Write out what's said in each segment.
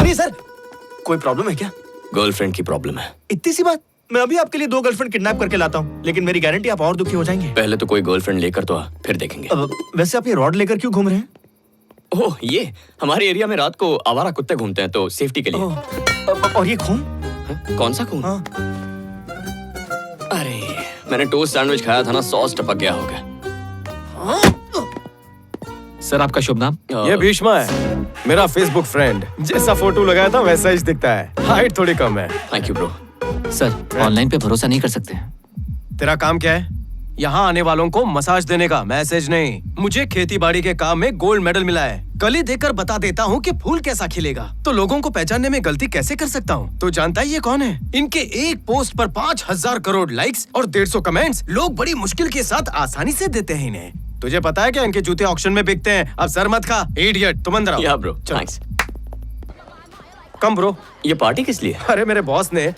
सुनिए सर, कोई प्रॉब्लम है क्या? गर्लफ्रेंड की प्रॉब्लम है। इतनी सी बात? मैं अभी आपके लिए 2 गर्लफ्रेंड किडनैप करके लाता हूँ, लेकिन मेरी गारंटी आप और दुखी हो जाएंगे। पहले तो कोई गर्लफ्रेंड लेकर तो आ, फिर देखेंगे। वैसे आप ये रॉड लेकर क्यों घूम रहे हैं? ओह, ये हमारे एरिया में रात को आवारा कुत्ते घूमते हैं, तो सेफ्टी के लिए। और ये खून? कौन सा खून? हाँ। अरे, मैंने टोस्ट सैंडविच खाया था ना, सॉस टपक गया होगा। सर आपका शुभ नाम? ये भीष्मा है, मेरा फेसबुक फ्रेंड। जैसा फोटो लगाया था वैसा ही दिखता है, हाइट थोड़ी कम है। Thank you bro. Sir online पे भरोसा नहीं कर सकते। तेरा काम क्या है? यहाँ आने वालों को मसाज देने का, मैसेज नहीं। मुझे खेती बाड़ी के काम में गोल्ड मेडल मिला है। कली देकर बता देता हूँ कि फूल कैसा खिलेगा, तो लोगों को पहचानने में गलती कैसे कर सकता हूँ। तो जानता है ये कौन है? इनके एक पोस्ट पर 5000 करोड़ लाइक्स और 150 कमेंट्स लोग बड़ी मुश्किल के साथ आसानी से देते हैं इन्हें। तुझे पता है क्या इनके जूते ऑक्शन में बिकते हैं? अब सर मत खा, इडियट। तुम अंदर आओ। या ब्रो, थैंक्स। कम ब्रो। ये पार्टी किस लिए? अरे मेरे बॉस ने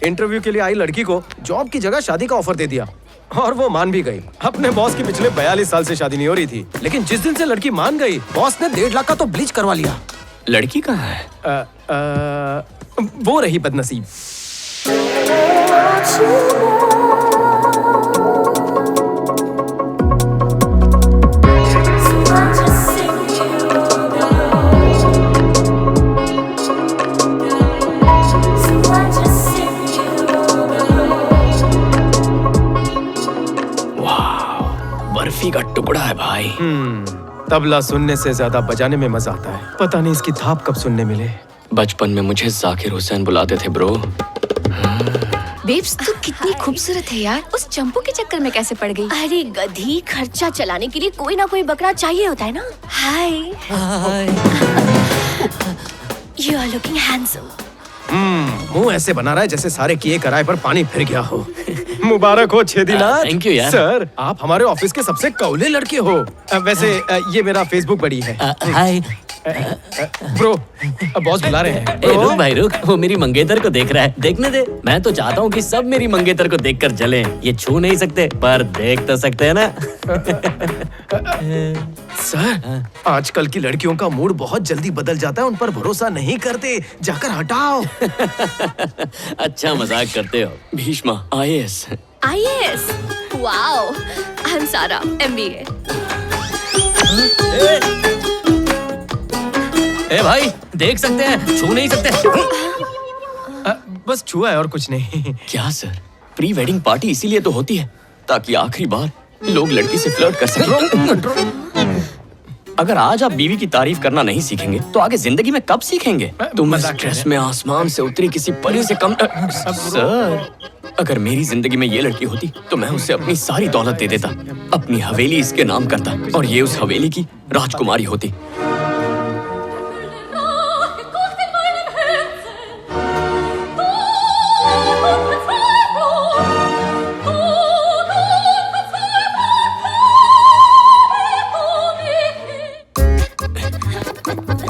इंटरव्यू के लिए आई लड़की को जॉब की जगह शादी का ऑफर दे दिया और वो मान भी गई। अपने बॉस की पिछले 42 साल से शादी नहीं हो रही थी, लेकिन जिस दिन से लड़की मान गई, बॉस ने 1.5 लाख का तो ब्लीच करवा लिया। लड़की कहाँ है? वो रही बदनसीब। बर्फी का टुकड़ा है भाई। तबला सुनने से ज्यादा बजाने में मजा आता है। पता नहीं इसकी थाप कब सुनने मिले। बचपन में मुझे जाकिर हुसैन बुलाते थे ब्रो। बेब्स, तू कितनी खूबसूरत है यार। उस चंपू के चक्कर में कैसे पड़ गई? अरे गधी, खर्चा चलाने के लिए कोई ना कोई बकरा चाहिए होता है ना। Hi. You are looking handsome. मुंह ऐसे बना रहा है जैसे सारे किए कराए पर पानी फिर गया हो। मुबारक हो छेदीनाथ। थैंक यू यार। सर, आप हमारे ऑफिस के सबसे कौले लड़के हो। वैसे ये मेरा फेसबुक बड़ी है। हाय। ब्रो, बॉस बुला रहे हैं। ए, रुक भाई रुक, वो मेरी मंगेतर को देख रहा है, देखने दे। मैं तो चाहता हूँ कि सब मेरी मंगेतर को देखकर जलें। ये छू नहीं सकते पर देख तो सकते हैं ना। सर, आजकल की लड़कियों का मूड बहुत जल्दी बदल जाता है, उन पर भरोसा नहीं करते। जाकर हटाओ। अच्छा मजाक करते हो। Bheeshma IAS। IAS? Wow. I am सारा, MBA। ए भाई, देख सकते हैं, छू नहीं सकते। बस छुआ है और कुछ नहीं। क्या सर, प्री वेडिंग पार्टी इसीलिए तो होती है ताकि आखिरी बार लोग लड़की से फ्लर्ट कर सकें। अगर आज आप बीवी की तारीफ करना नहीं सीखेंगे तो आगे जिंदगी में कब सीखेंगे? तुम स्ट्रेस में आसमान से उतरी किसी परी से कम। सर, अगर मेरी जिंदगी में ये लड़की होती तो मैं उसे अपनी सारी दौलत दे देता, अपनी हवेली इसके नाम करता और ये उस हवेली की राजकुमारी होती।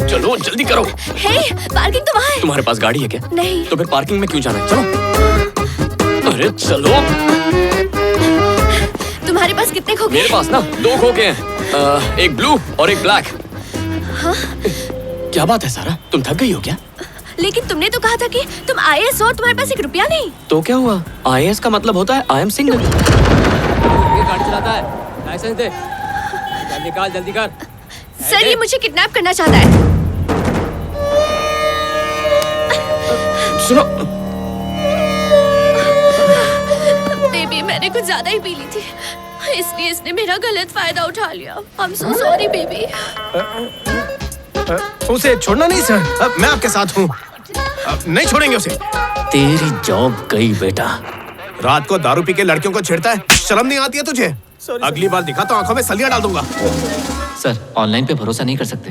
चलो जल्दी करो। हे, पार्किंग तो वहाँ है। तुम्हारे पास गाड़ी है क्या? नहीं। तो फिर पार्किंग में क्यों जाना है? चलो। अरे चलो। तुम्हारे पास कितने खोखे? मेरे पास ना 2 खोखे हैं, एक ब्लू और एक ब्लैक। हाँ? क्या बात है सारा, तुम थक गई हो क्या? लेकिन तुमने तो कहा था कि तुम IAS हो और तुम्हारे पास 1 रुपया नहीं। तो क्या हुआ? IAS का मतलब होता है आई एम सिंगल। ये गाड़ी चलाता है, लाइसेंस दे। जल्दी कर, जल्दी कर। सर, ये मुझे किडनैप करना चाहता है। सुनो। बेबी, मैंने कुछ ज्यादा ही पी ली थी, इसलिए इसने मेरा गलत फायदा उठा लिया। I'm so sorry baby. उसे छोड़ना नहीं सर, मैं आपके साथ हूँ। नहीं छोड़ेंगे उसे। तेरी जॉब गई बेटा। रात को दारू पी के लड़कियों को छेड़ता है, शर्म नहीं आती है तुझे? अगली बार दिखा तो आंखों में सलिया डाल दूंगा। सर, ऑनलाइन पे भरोसा नहीं कर सकते।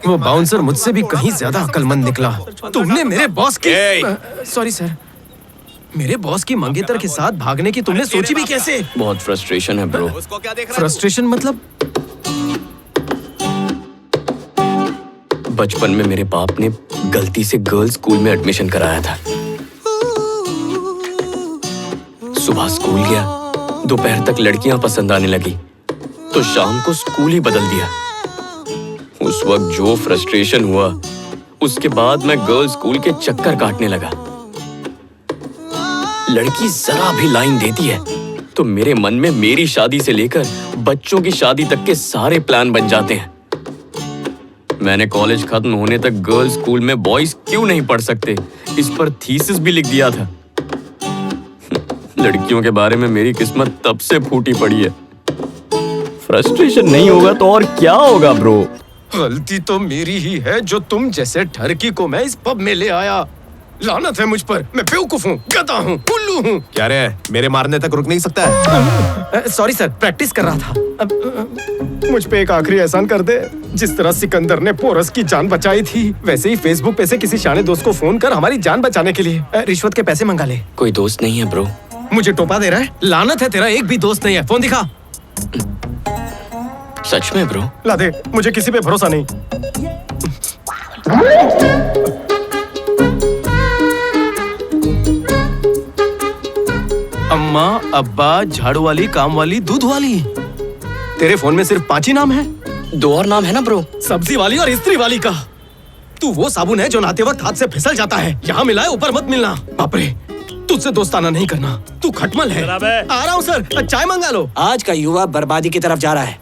वो बाउंसर मुझसे भी कहीं ज्यादा अक्लमंद निकला। तुमने मेरे बॉस की सॉरी सर, मेरे बॉस की मंगेतर के साथ भागने की तुमने सोची भी कैसे? बहुत फ्रस्ट्रेशन है ब्रो। फ्रस्ट्रेशन मतलब? बचपन में मेरे बाप ने गलती से गर्ल्स स्कूल में एडमिशन कराया था। सुबह स्कूल गया, दोपहर तक लड़कियां पसंद आने लगी, तो शाम को स्कूल ही बदल दिया। उस वक्त जो फ्रस्ट्रेशन हुआ उसके बाद मैं गर्ल्स स्कूल के चक्कर काटने लगा। लड़की जरा भी लाइन देती है तो मेरे मन में मेरी शादी से लेकर बच्चों की शादी तक के सारे प्लान बन जाते हैं। मैंने कॉलेज खत्म होने तक गर्ल्स स्कूल में बॉयज क्यों नहीं पढ़ सकते, इस पर थीसिस भी लिख दिया था। लड़कियों के बारे में मेरी किस्मत तब से फूटी पड़ी है। फ्रस्ट्रेशन नहीं होगा तो और क्या होगा ब्रो? गलती तो मेरी ही है जो तुम जैसे ठरकी को मैं इस पब में ले आया। लानत है मुझ पर, मैं बेवकूफ हूँ, गधा हूँ, उल्लू हूँ। क्या रे, मेरे मारने तक रुक नहीं सकता है? सॉरी सर, प्रैक्टिस कर रहा था। मुझ पे एक आखिरी एहसान कर दे। जिस तरह सिकंदर ने पोरस की जान बचाई थी, वैसे ही फेसबुक पे से किसी शाने दोस्त को फोन कर हमारी जान बचाने के लिए रिश्वत के पैसे मंगा ले। कोई दोस्त नहीं है ब्रो। मुझे टोपा दे रहा है? लानत है, तेरा एक भी दोस्त नहीं है। फोन दिखा। सच में ब्रो? ला दे, मुझे किसी पे भरोसा नहीं। अम्मा, अब्बा, झाड़ू वाली, काम वाली, दूध वाली। तेरे फोन में सिर्फ 5 ही नाम है? 2 और नाम है ना ब्रो। सब्जी वाली और इस्त्री वाली का। तू वो साबुन है जो नहाते वक्त हाथ से फिसल जाता है। यहाँ मिलाए, ऊपर मत मिलना। बाप रे, तुझसे दोस्ताना नहीं करना। तू खटमल है। आ रहा हूँ सर, चाय मंगा लो। आज का युवा बर्बादी की तरफ जा रहा है।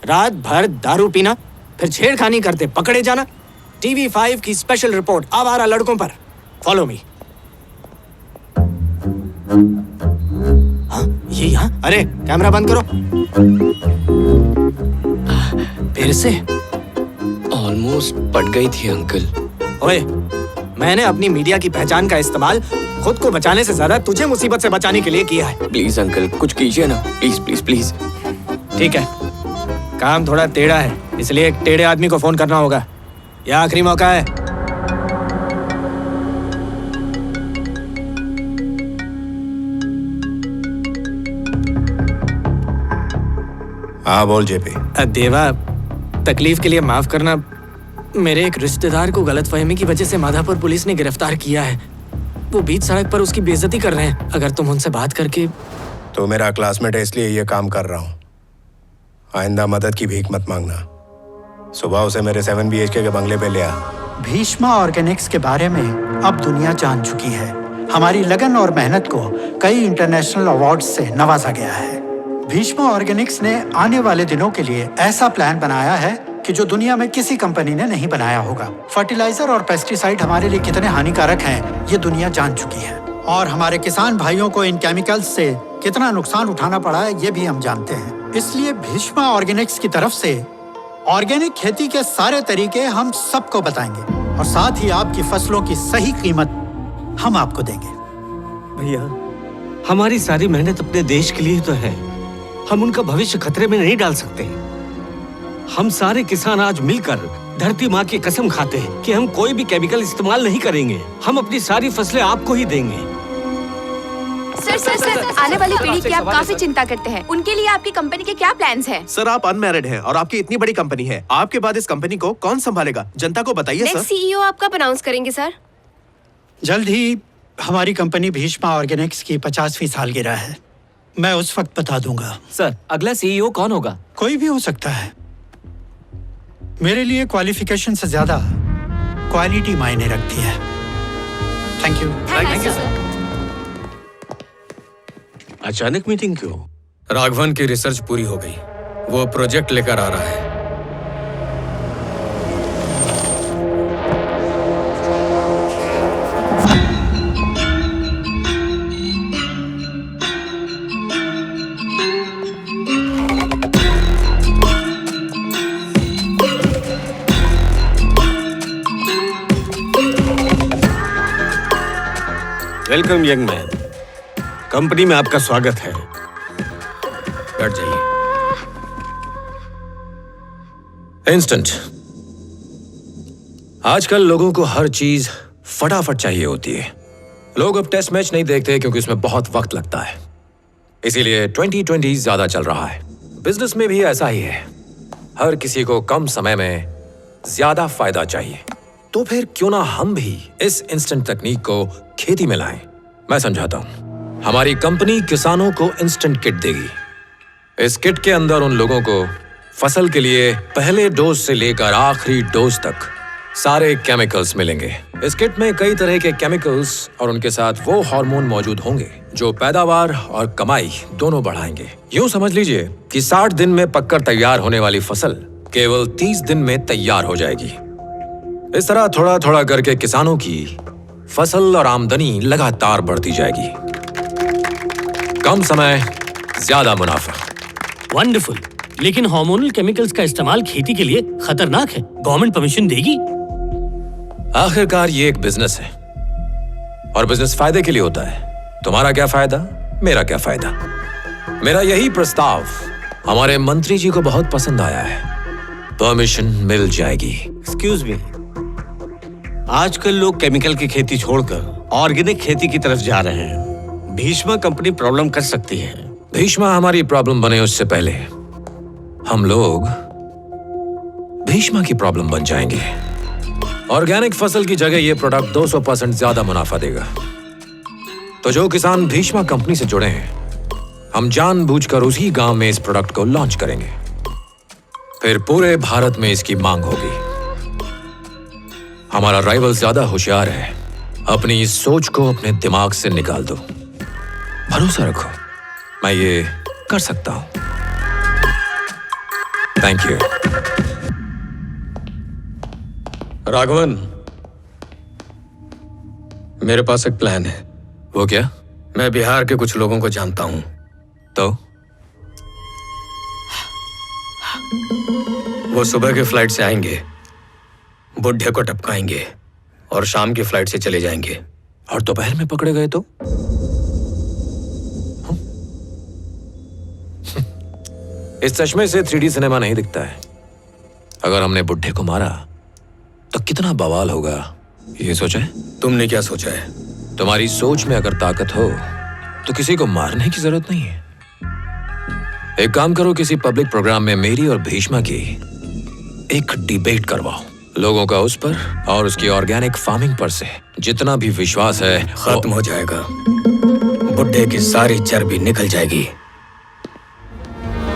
रात भर दारू पीना, फिर छेड़खानी करते पकड़े जाना। TV5 की स्पेशल रिपोर्ट आवारा लड़कों पर। Follow me. ये यहाँ? अरे कैमरा बंद करो। फिर से ऑलमोस्ट पट गई थी अंकल। ओए, मैंने अपनी मीडिया की पहचान का इस्तेमाल खुद को बचाने से ज्यादा तुझे मुसीबत से बचाने के लिए किया है। प्लीज अंकल, कुछ कीजिए ना, प्लीज प्लीज प्लीज। ठीक है, काम थोड़ा टेढ़ा है, इसलिए एक टेढ़े आदमी को फोन करना होगा। यह आखिरी मौका है। हाँ बोल जेपी। देवा, तकलीफ के लिए माफ करना। मेरे एक रिश्तेदार को गलतफहमी की वजह से माधापुर पुलिस ने गिरफ्तार किया है। वो बीच सड़क पर उसकी बेइज्जती कर रहे हैं। अगर तुम उनसे बात करके। तो मेरा क्लासमेट है इसलिए ये काम कर रहा हूँ। आइंदा मदद की भीख मत मांगना। सुबह उसे मेरे 7 BHK के बंगले पे ले आ। भीष्मा ऑर्गेनिक्स के बारे में अब दुनिया जान चुकी है। हमारी लगन और मेहनत को कई इंटरनेशनल अवार्ड्स से नवाजा गया है। भीष्मा ऑर्गेनिक्स ने आने वाले दिनों के लिए ऐसा प्लान बनाया है कि जो दुनिया में किसी कंपनी ने नहीं बनाया होगा। फर्टिलाइजर और पेस्टिसाइड हमारे लिए कितने हानिकारक हैं, ये दुनिया जान चुकी है। और हमारे किसान भाइयों को इन केमिकल्स से कितना नुकसान उठाना पड़ा है, ये भी हम जानते हैं। इसलिए भीष्मा ऑर्गेनिक्स की तरफ से ऑर्गेनिक खेती के सारे तरीके हम सबको बताएंगे और साथ ही आपकी फसलों की सही कीमत हम आपको देंगे। भैया, हमारी सारी मेहनत अपने देश के लिए तो है। हम उनका भविष्य खतरे में नहीं डाल सकते। हम सारे किसान आज मिलकर धरती माँ की कसम खाते हैं कि हम कोई भी केमिकल इस्तेमाल नहीं करेंगे। हम अपनी सारी फसलें आपको ही देंगे। सर, आने वाली पीढ़ी की आप काफी चिंता करते हैं। उनके लिए आपकी कंपनी के क्या प्लान्स हैं? सर, आप अनमैरिड हैं और आपकी इतनी बड़ी कंपनी है। आपके बाद इस कंपनी को कौन संभालेगा? जनता को बताइए सर। नेक्स्ट CEO आप कब अनाउंस करेंगे सर? जल्द ही हमारी कंपनी भीष्मा ऑर्गेनिक्स की 50वीं सालगिरह है। मैं उस वक्त बता दूंगा। सर, अगला CEO कौन होगा? कोई भी हो सकता है। मेरे लिए क्वालिफिकेशन से ज्यादा क्वालिटी मायने रखती है। Thank you. Thank you sir. अचानक मीटिंग क्यों? राघवन की रिसर्च पूरी हो गई। वो प्रोजेक्ट लेकर आ रहा है। वेलकम यंग मैन, कंपनी में आपका स्वागत है। बैठ जाइए। इंस्टेंट। आजकल लोगों को हर चीज फटाफट चाहिए होती है। लोग अब टेस्ट मैच नहीं देखते क्योंकि उसमें बहुत वक्त लगता है। इसीलिए 2020 ज्यादा चल रहा है। बिजनेस में भी ऐसा ही है। हर किसी को कम समय में ज्यादा फायदा चाहिए। तो फिर क्यों ना हम भी इस इंस्टेंट तकनीक को खेती में लाएं। मैं समझाता हूं। हमारी कंपनी किसानों को इंस्टेंट किट देगी। इस किट के अंदर उन लोगों को फसल के लिए पहले डोज से लेकर आखिरी डोज तक सारे केमिकल्स मिलेंगे। इस किट में कई तरह के केमिकल्स और उनके साथ वो हार्मोन मौजूद होंगे जो पैदावार और कमाई दोनों बढ़ाएंगे। यूं समझ लीजिए कि 60 दिन में पककर तैयार होने वाली फसल केवल 30 दिन में तैयार हो जाएगी। इस तरह थोड़ा थोड़ा करके किसानों की फसल और आमदनी लगातार बढ़ती जाएगी। कम समय, ज्यादा मुनाफा। वंडरफुल। लेकिन हार्मोनल केमिकल्स का इस्तेमाल खेती के लिए खतरनाक है। गवर्नमेंट परमिशन देगी? आखिरकार ये एक बिजनेस है और बिजनेस फायदे के लिए होता है। तुम्हारा क्या फायदा, मेरा क्या फायदा। मेरा यही प्रस्ताव हमारे मंत्री जी को बहुत पसंद आया है। परमिशन मिल जाएगी। एक्सक्यूज मी, आजकल लोग केमिकल की खेती छोड़कर ऑर्गेनिक खेती की तरफ जा रहे हैं। भीष्मा कंपनी प्रॉब्लम कर सकती है। भीष्मा हमारी प्रॉब्लम बने उससे पहले हम लोग भीष्मा की प्रॉब्लम बन जाएंगे। ऑर्गेनिक फसल की जगह ये प्रोडक्ट 200% ज्यादा मुनाफा देगा। तो जो किसान भीष्मा कंपनी से जुड़े हैं, हम जानबूझकर उसी गांव में इस प्रोडक्ट को लॉन्च करेंगे। फिर पूरे भारत में इसकी मांग होगी। हमारा राइवल ज्यादा होशियार है। अपनी इस सोच को अपने दिमाग से निकाल दो। भरोसा रखो, मैं ये कर सकता हूं। Thank you. राघवन, मेरे पास एक प्लान है। वो क्या? मैं बिहार के कुछ लोगों को जानता हूं। तो वो सुबह के फ्लाइट से आएंगे, बुढ़े को टपकाएंगे और शाम की फ्लाइट से चले जाएंगे। और दोपहर में पकड़े गए तो? इस चश्मे से 3D सिनेमा नहीं दिखता है। अगर हमने बुढ़े को मारा तो कितना बवाल होगा, ये सोचा है? तुमने क्या सोचा है? तुम्हारी सोच में अगर ताकत हो तो किसी को मारने की जरूरत नहीं है। एक काम करो, किसी पब्लिक प्रोग्राम में मेरी और भीष्मा की एक डिबेट करवाओ। लोगों का उस पर और उसकी ऑर्गेनिक फार्मिंग पर से जितना भी विश्वास है खत्म हो जाएगा। बुढ़े की सारी चर्बी निकल जाएगी।